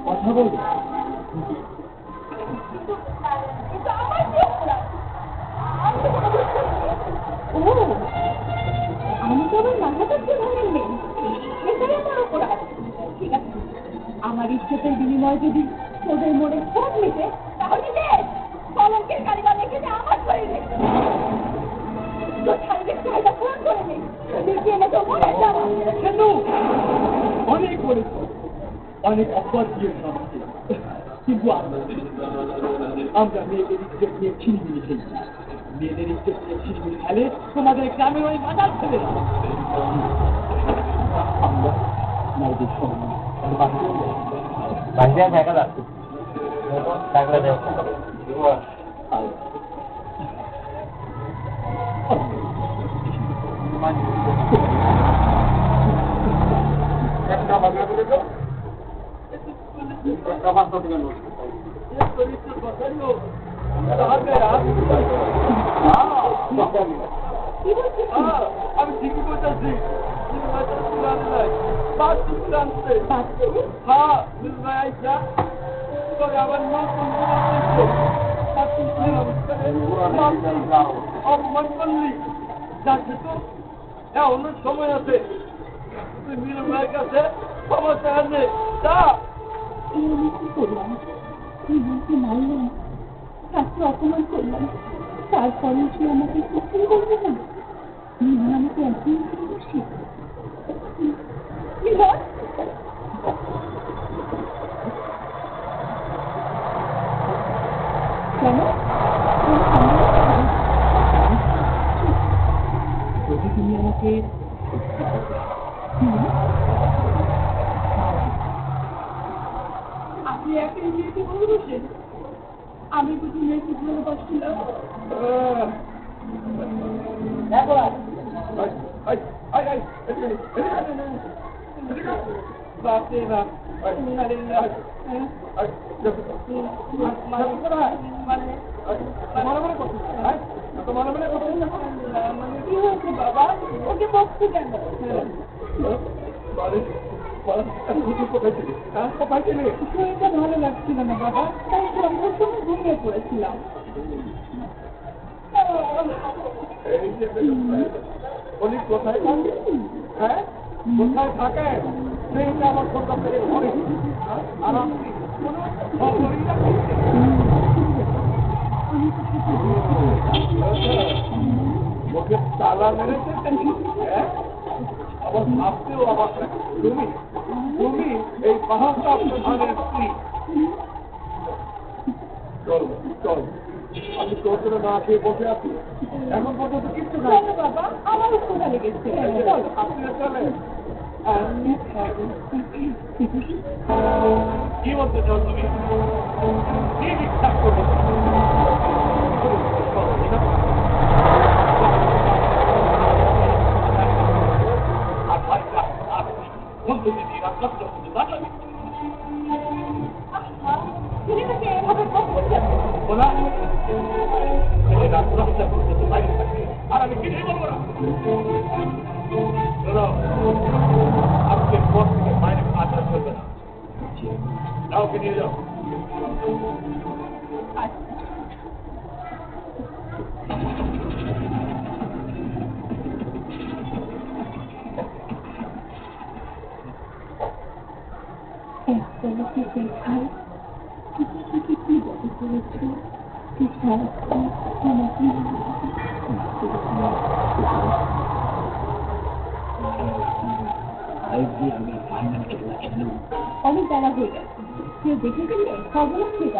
কথা বলবো আমি তো আমার মাথাটা ধরে নেই এটাই আমার উপর আছে। ঠিক আছে, আমার ইচ্ছেতের বিনিময়ে যদি তোদের মনে ক্ষোভ নিতে তাহলে দেখ কলঙ্কের কালিমা লিখে দে আমার শরীরে। তোর শারীরিক চাহিদা পূরণ করে নেই, দেখি এনে তো মরে যাবো। অনেক করেছ, অনেক অপরাধ দিয়েছ আমাকে, কিন্তু আমরা মেয়েদের ইজ্জত নিয়ে ছিনিমিনি খেলি। মেয়েদের ইজ্জত নিয়ে ছিনিমিনি খেলে তোমাদের গ্রামের ওই মাতাল ছেলে আমরা নারীদের সম্মান বাড়িতে দেখা যাচ্ছে ডাকলে দেব আমি ঠিকই বলতেছি আবার অপমান করলি যাচ্ছে তো অনেক সময় আছে তুই মিলু ভাইয়ের কাছে সমস্যা আছে যা। কি করলাম, তুই মারলাম, তাকে অপমান করলাম, তারপরে কি আমাকে কিছুই বলবে না? আমাকে এখন খুশি কেন? যদি তুমি আমাকে আপনি একে মেয়েকে ভালোবাসেন? আমি বুঝি মেয়েকে ভালোবাসছিলাম। বাপরে বাপ কি হয়েছে বাবা? ওকে বকছো কেন? শরীরটা ভালো লাগছিল না বাবা, তাই সন্ধ্যার সময় ঘুমিয়ে পড়েছিলাম। উনি কোথায় থাকেন? হ্যাঁ, কোথায় থাকেন? সেইটা আমার সন্ধ্যা থেকে ঘরে আর আপনি কোনো খবরই রাখেন। ওকে তালা মেরেছে, হ্যাঁ, আবার ভাবতেও অবাক লাগে। তুমি এই পাহাড়টা প্রধানের স্ত্রী। চল চল, আমি তোর জন্য না খেয়ে বসে আছি, এখন পর্যন্ত কিচ্ছু খাই বাবা, আমার ক্ষুধা লেগেছে। আপনি চলেন। কি বলতে চাও তুমি? কি বিশ্বাস করবো? আর ভাইটা আপনি বলতে দিদি রাস্তা দাঁড়াবে ছেলেটাকে এভাবে বকছেন কেন? ওরা ছেলেরা রাস্তা করতে বাইরে থাকে আর আমি কিছুই বলবো না। আজকের পর থেকে বাইরে আচার করবে না, কাউকে নিয়ে যাও। দেখায় তুমি কি বলে করেছ? তুই সারাক্ষণ আমাকে অনেক বেলা হয়ে গেছে, কেউ দেখে গেলে খবর ঠিক আছে।